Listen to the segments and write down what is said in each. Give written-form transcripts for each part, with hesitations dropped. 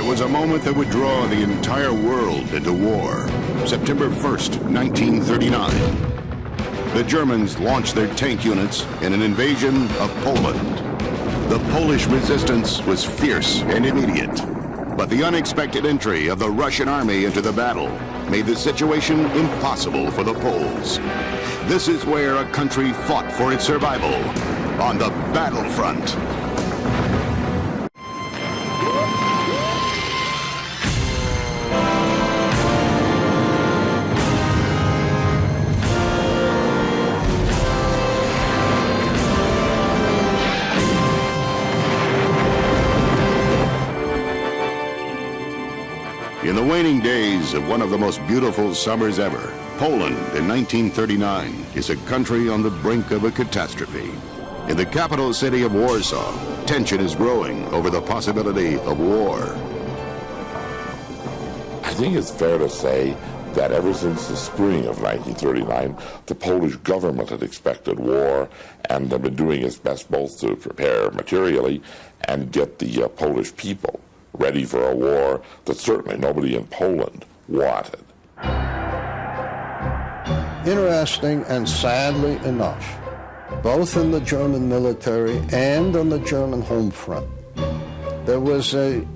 was a moment that would draw the entire world into war. September 1st, 1939. The Germans launched their tank units in an invasion of Poland. The Polish resistance was fierce and immediate, but the unexpected entry of the Russian army into the battle made the situation impossible for the Poles. This is where a country fought for its survival, on the battlefront. In the waning days of one of the most beautiful summers ever, Poland in 1939 is a country on the brink of a catastrophe. In the capital city of Warsaw, tension is growing over the possibility of war. I think it's fair to say that ever since the spring of 1939, the Polish government had expected war and had been doing its best both to prepare materially and get the Polish people ready for a war that certainly nobody in Poland wanted. Interesting and sadly enough, both in the German military and on the German home front, there was a,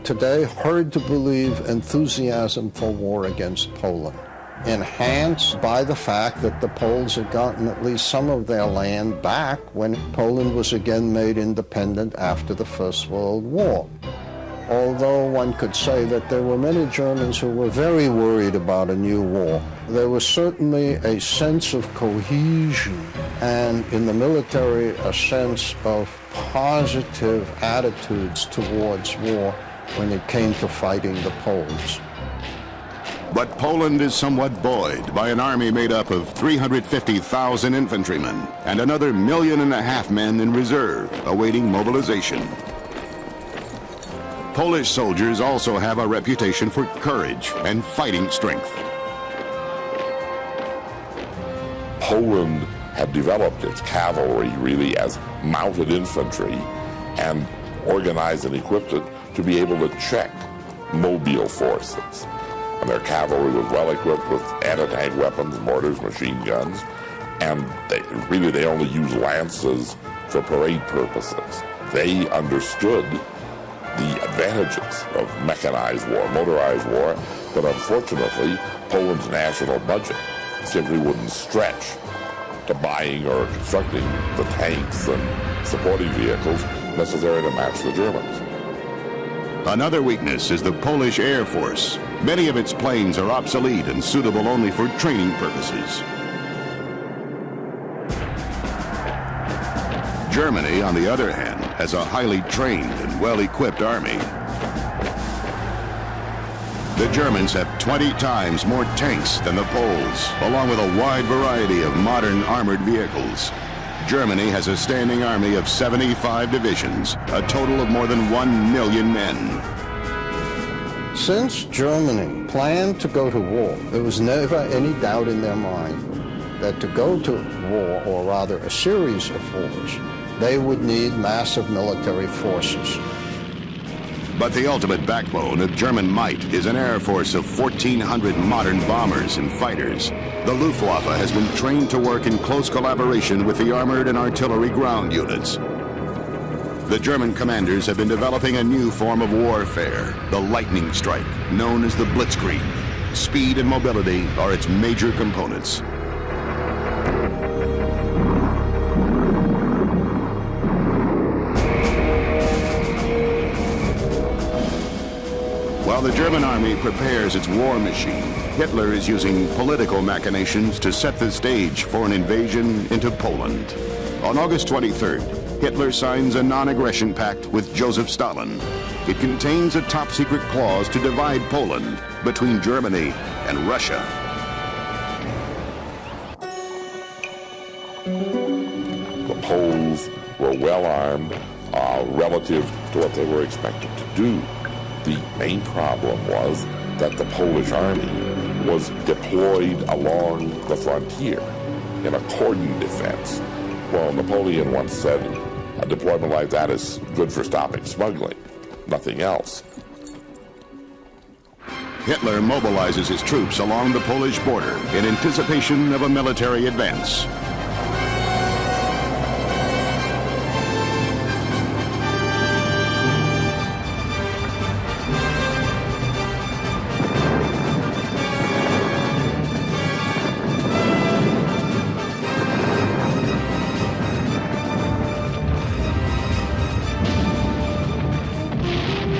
today hard to believe, enthusiasm for war against Poland, enhanced by the fact that the Poles had gotten at least some of their land back when Poland was again made independent after the First World War. Although one could say that there were many Germans who were very worried about a new war, there was certainly a sense of cohesion and in the military a sense of positive attitudes towards war when it came to fighting the Poles. But Poland is somewhat buoyed by an army made up of 350,000 infantrymen and another 1.5 million men in reserve awaiting mobilization. Polish soldiers also have a reputation for courage and fighting strength. Poland had developed its cavalry really as mounted infantry and organized and equipped it to be able to check mobile forces. And their cavalry was well equipped with anti-tank weapons, mortars, machine guns, and they only used lances for parade purposes. They understood the advantages of mechanized war, motorized war, but unfortunately, Poland's national budget simply wouldn't stretch to buying or constructing the tanks and supporting vehicles necessary to match the Germans. Another weakness is the Polish Air Force. Many of its planes are obsolete and suitable only for training purposes. Germany, on the other hand, has a highly trained and well-equipped army. The Germans have 20 times more tanks than the Poles, along with a wide variety of modern armored vehicles. Germany has a standing army of 75 divisions, a total of more than 1 million men. Since Germany planned to go to war, there was never any doubt in their mind that to go to war, or rather a series of wars, they would need massive military forces. But the ultimate backbone of German might is an air force of 1,400 modern bombers and fighters. The Luftwaffe has been trained to work in close collaboration with the armored and artillery ground units. The German commanders have been developing a new form of warfare, the lightning strike, known as the Blitzkrieg. Speed and mobility are its major components. While the German army prepares its war machine, Hitler is using political machinations to set the stage for an invasion into Poland. On August 23rd, Hitler signs a non-aggression pact with Joseph Stalin. It contains a top-secret clause to divide Poland between Germany and Russia. The Poles were well armed relative to what they were expected to do. The main problem was that the Polish army was deployed along the frontier in a cordon defense. Well, Napoleon once said a deployment like that is good for stopping smuggling, nothing else. Hitler mobilizes his troops along the Polish border in anticipation of a military advance.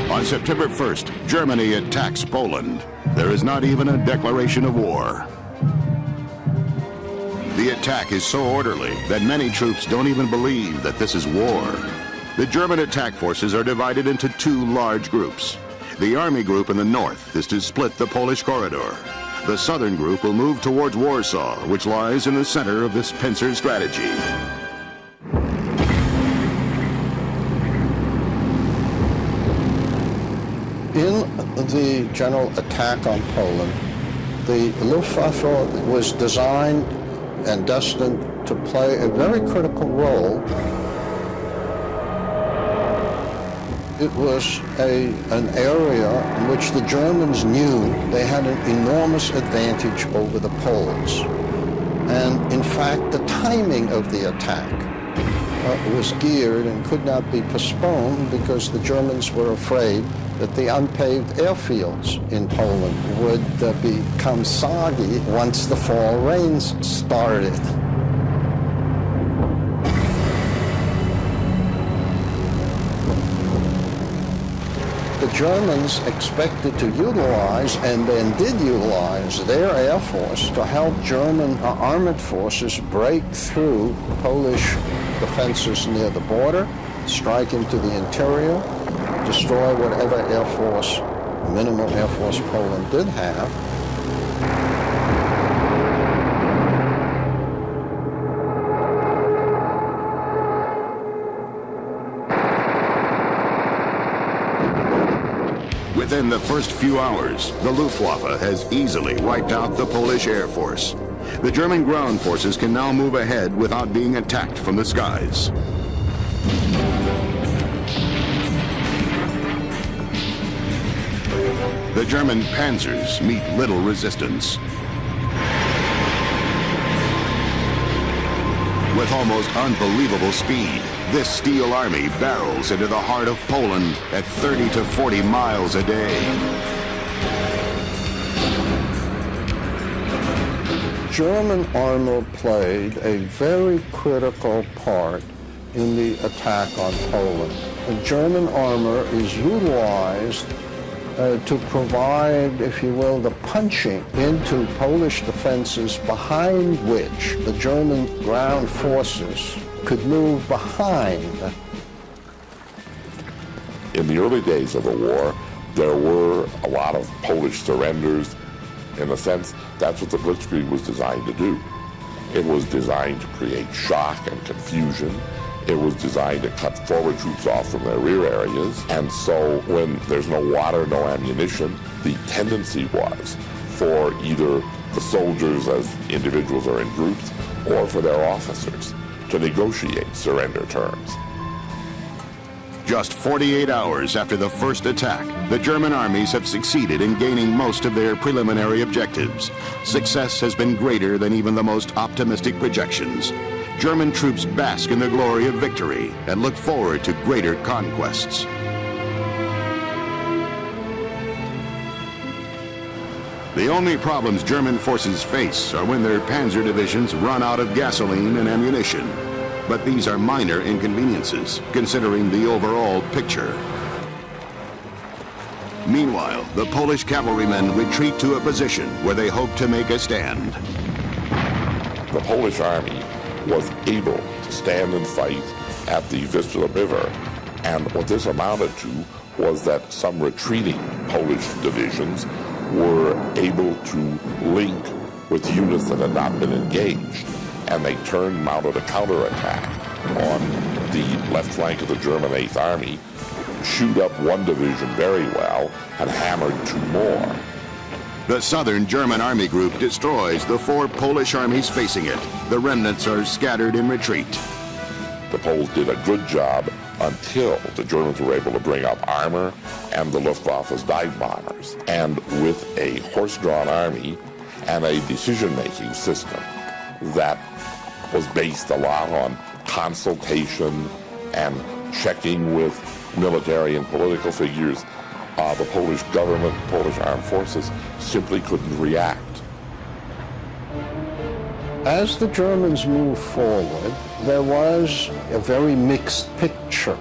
On September 1st, Germany attacks Poland. There is not even a declaration of war. The attack is so orderly that many troops don't even believe that this is war. The German attack forces are divided into two large groups. The army group in the north is to split the Polish corridor. The southern group will move towards Warsaw, which lies in the center of this pincer strategy. In the general attack on Poland, the Luftwaffe was designed and destined to play a very critical role. It was an area in which the Germans knew they had an enormous advantage over the Poles. And in fact, the timing of the attack was geared and could not be postponed because the Germans were afraid that the unpaved airfields in Poland would become soggy once the fall rains started. The Germans expected to utilize, and then did utilize, their air force to help German armored forces break through Polish defenses near the border, strike into the interior, destroy whatever air force, minimal air force Poland did have. Within the first few hours, the Luftwaffe has easily wiped out the Polish Air Force. The German ground forces can now move ahead without being attacked from the skies. The German panzers meet little resistance. With almost unbelievable speed, this steel army barrels into the heart of Poland at 30 to 40 miles a day. German armor played a very critical part in the attack on Poland. The German armor is utilized to provide, if you will, the punching into Polish defenses behind which the German ground forces could move behind. In the early days of the war, there were a lot of Polish surrenders. In a sense, that's what the Blitzkrieg was designed to do. It was designed to create shock and confusion. It was designed to cut forward troops off from their rear areas. And so when there's no water, no ammunition, the tendency was for either the soldiers as individuals or in groups, or for their officers to negotiate surrender terms. Just 48 hours after the first attack, the German armies have succeeded in gaining most of their preliminary objectives. Success has been greater than even the most optimistic projections. German troops bask in the glory of victory and look forward to greater conquests. The only problems German forces face are when their panzer divisions run out of gasoline and ammunition. But these are minor inconveniences, considering the overall picture. Meanwhile, the Polish cavalrymen retreat to a position where they hope to make a stand. The Polish army was able to stand and fight at the Vistula River, and what this amounted to was that some retreating Polish divisions were able to link with units that had not been engaged, and they mounted a counterattack on the left flank of the German 8th Army, shoot up one division very well, and hammered two more. The southern German army group destroys the 4 Polish armies facing it. The remnants are scattered in retreat. The Poles did a good job until the Germans were able to bring up armor and the Luftwaffe's dive bombers. And with a horse-drawn army and a decision-making system that was based a lot on consultation and checking with military and political figures, the Polish government, Polish armed forces simply couldn't react. As the Germans moved forward, there was a very mixed picture.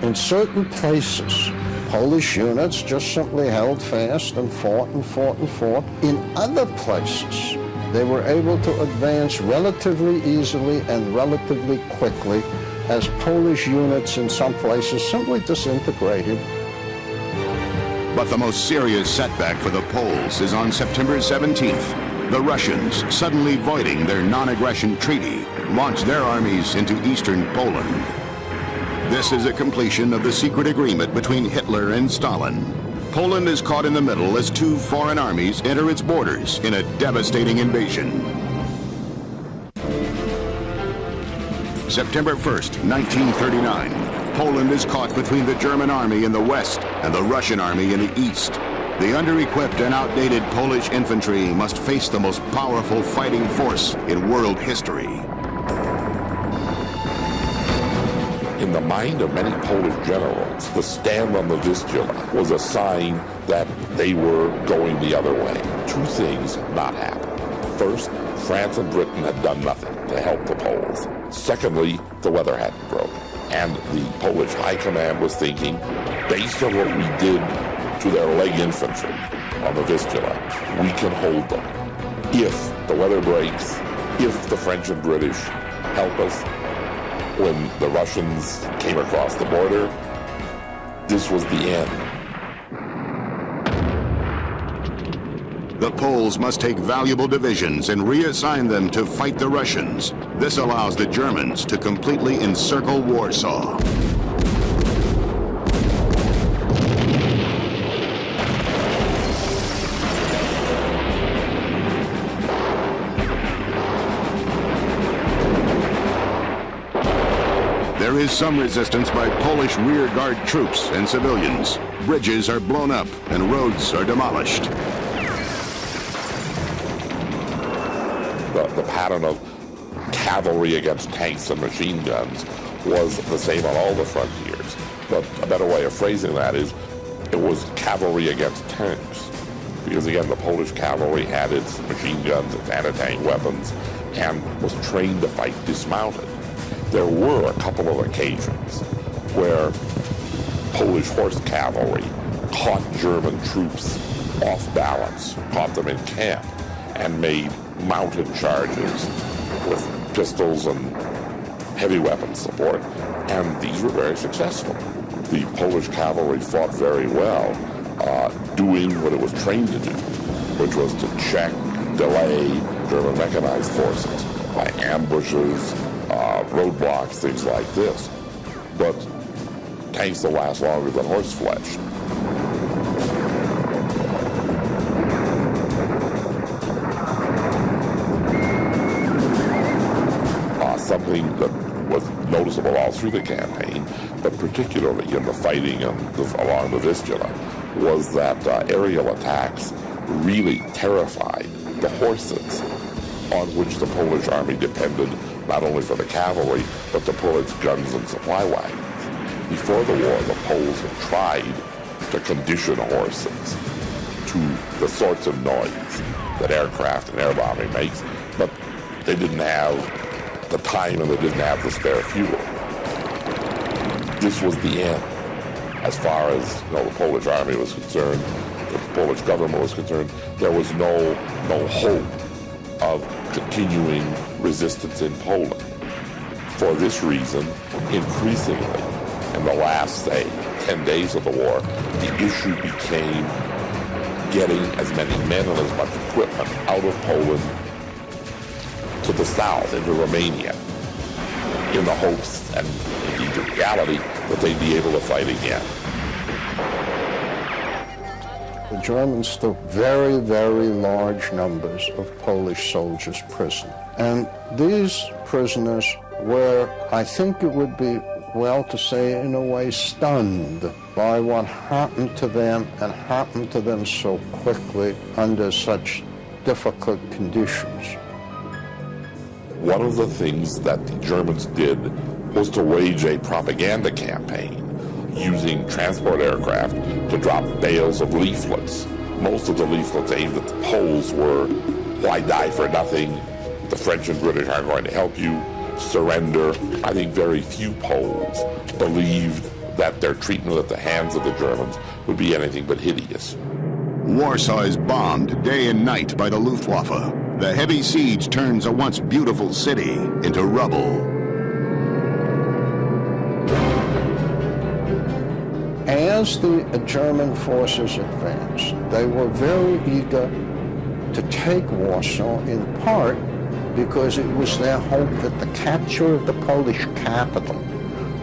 In certain places, Polish units just simply held fast and fought and fought and fought. In other places, they were able to advance relatively easily and relatively quickly as Polish units in some places simply disintegrated. But the most serious setback for the Poles is on September 17th. The Russians, suddenly voiding their non-aggression treaty, launched their armies into eastern Poland. This is a completion of the secret agreement between Hitler and Stalin. Poland is caught in the middle as two foreign armies enter its borders in a devastating invasion. September 1st, 1939. Poland is caught between the German army in the west and the Russian army in the east. The under-equipped and outdated Polish infantry must face the most powerful fighting force in world history. In the mind of many Polish generals, the stand on the Vistula was a sign that they were going the other way. Two things had not happened. First, France and Britain had done nothing to help the Poles. Secondly, the weather hadn't broken. And the Polish high command was thinking, based on what we did to their leg infantry on the Vistula, we can hold them. If the weather breaks, if the French and British help us, when the Russians came across the border, this was the end. The Poles must take valuable divisions and reassign them to fight the Russians. This allows the Germans to completely encircle Warsaw. There is some resistance by Polish rear guard troops and civilians. Bridges are blown up and roads are demolished. The pattern of cavalry against tanks and machine guns was the same on all the frontiers. But a better way of phrasing that is, it was cavalry against tanks. Because again, the Polish cavalry had its machine guns, its anti-tank weapons, and was trained to fight dismounted. There were a couple of occasions where Polish horse cavalry caught German troops off balance, caught them in camp, and made mounted charges with pistols and heavy weapon support, and these were very successful. The Polish cavalry fought very well, doing what it was trained to do, which was to check, delay German mechanized forces by ambushes, roadblocks, things like this. But tanks will last longer than horseflesh. Something that was noticeable all through the campaign, but particularly in the fighting along the Vistula, was that aerial attacks really terrified the horses on which the Polish army depended, not only for the cavalry, but to pull its guns and supply wagons. Before the war, the Poles had tried to condition horses to the sorts of noise that aircraft and air bombing makes, but they didn't have the time and they didn't have the spare fuel. This was the end. As far as the Polish army was concerned, the Polish government was concerned, there was no hope of continuing resistance in Poland. For this reason, increasingly, in the last, say, 10 days of the war, the issue became getting as many men and as much equipment out of Poland to the south, into Romania, in the hopes, and indeed the reality, that they'd be able to fight again. The Germans took very, very large numbers of Polish soldiers prisoner. And these prisoners were, I think it would be well, to say in a way, stunned by what happened to them, and happened to them so quickly under such difficult conditions. One of the things that the Germans did was to wage a propaganda campaign using transport aircraft to drop bales of leaflets. Most of the leaflets aimed at the Poles were, "Why die for nothing? The French and British aren't going to help you. Surrender." I think very few Poles believed that their treatment at the hands of the Germans would be anything but hideous. Warsaw is bombed day and night by the Luftwaffe. The heavy siege turns a once beautiful city into rubble. As the German forces advanced, they were very eager to take Warsaw, in part because it was their hope that the capture of the Polish capital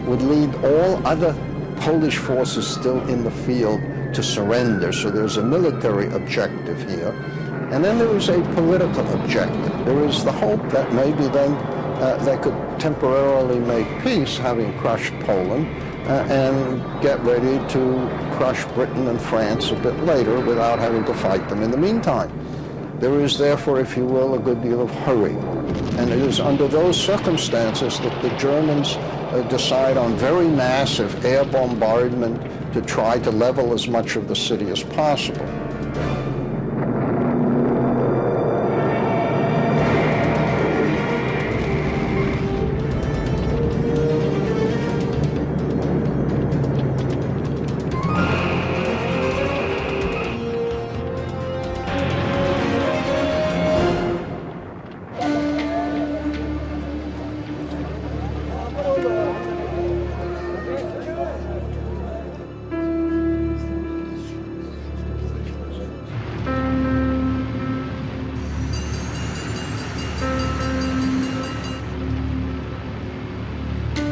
would lead all other Polish forces still in the field to surrender. So there's a military objective here. And then there is a political objective. There is the hope that maybe then they could temporarily make peace, having crushed Poland, and get ready to crush Britain and France a bit later without having to fight them in the meantime. There is therefore, if you will, a good deal of hurry. And it is under those circumstances that the Germans decide on very massive air bombardment to try to level as much of the city as possible.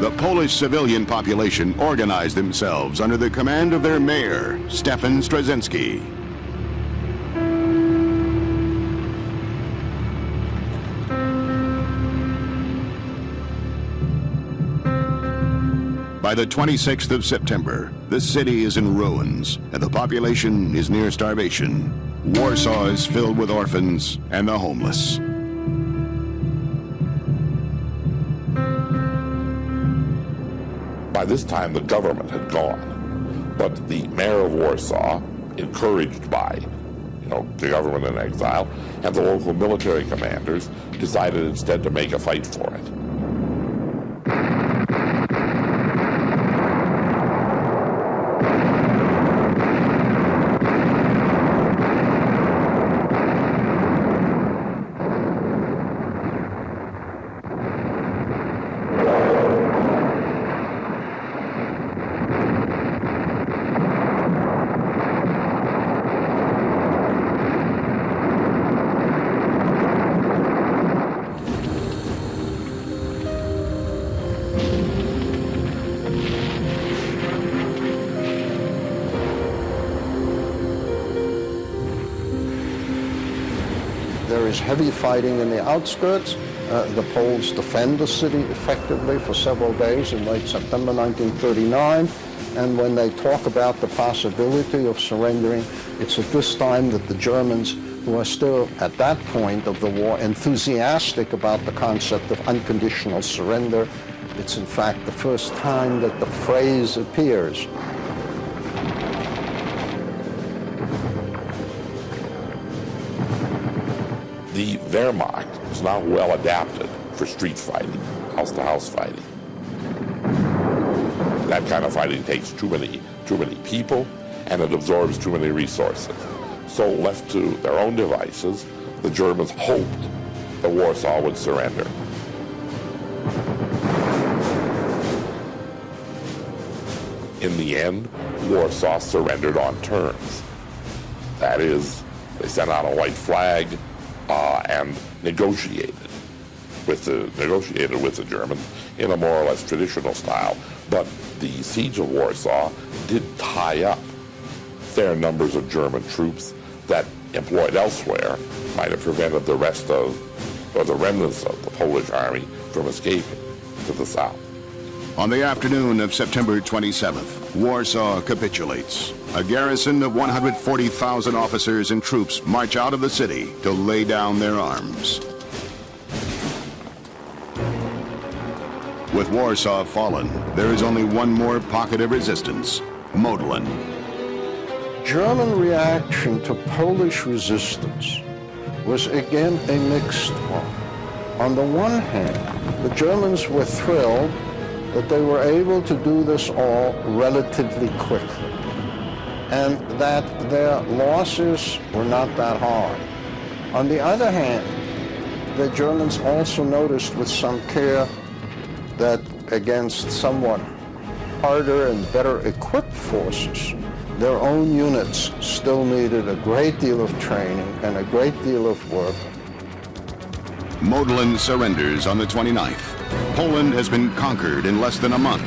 The Polish civilian population organized themselves under the command of their mayor, Stefan Strzynski. By the 26th of September, the city is in ruins and the population is near starvation. Warsaw is filled with orphans and the homeless. By this time, the government had gone, but the mayor of Warsaw, encouraged by, the government in exile, and the local military commanders, decided instead to make a fight for it. There is heavy fighting in the outskirts. The Poles defend the city effectively for several days in late September 1939. And when they talk about the possibility of surrendering, it's at this time that the Germans, who are still at that point of the war enthusiastic about the concept of unconditional surrender, it's in fact the first time that the phrase appears. The Wehrmacht is now well adapted for street fighting, house-to-house fighting. That kind of fighting takes too many people, and it absorbs too many resources. So left to their own devices, the Germans hoped that Warsaw would surrender. In the end, Warsaw surrendered on terms. That is, they sent out a white flag and negotiated with the Germans in a more or less traditional style. But the siege of Warsaw did tie up fair numbers of German troops that, employed elsewhere, might have prevented the remnants of the Polish army from escaping to the south. On the afternoon of September 27th, Warsaw capitulates. A garrison of 140,000 officers and troops march out of the city to lay down their arms. With Warsaw fallen, there is only one more pocket of resistance, Modlin. German reaction to Polish resistance was again a mixed one. On the one hand, the Germans were thrilled that they were able to do this all relatively quickly, and that their losses were not that hard. On the other hand, the Germans also noticed with some care that against somewhat harder and better equipped forces, their own units still needed a great deal of training and a great deal of work. Modlin surrenders on the 29th. Poland has been conquered in less than a month.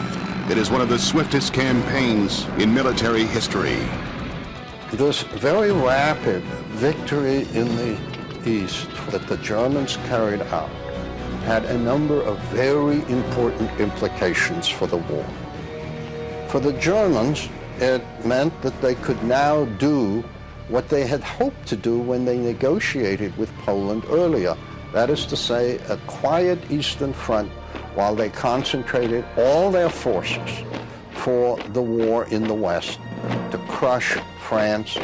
It is one of the swiftest campaigns in military history. This very rapid victory in the East that the Germans carried out had a number of very important implications for the war. For the Germans, it meant that they could now do what they had hoped to do when they negotiated with Poland earlier. That is to say, a quiet Eastern Front while they concentrated all their forces for the war in the West to crush France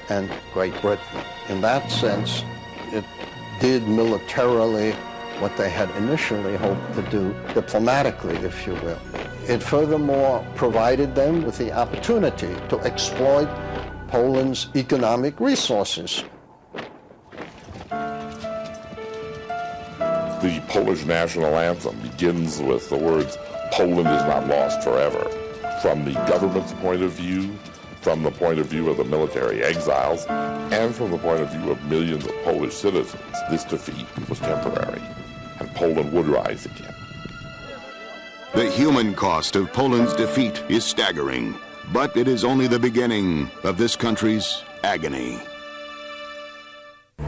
and Great Britain. In that sense, it did militarily what they had initially hoped to do diplomatically, if you will. It furthermore provided them with the opportunity to exploit Poland's economic resources. The Polish national anthem begins with the words, "Poland is not lost forever." From the government's point of view, from the point of view of the military exiles, and from the point of view of millions of Polish citizens, this defeat was temporary, and Poland would rise again. The human cost of Poland's defeat is staggering, but it is only the beginning of this country's agony.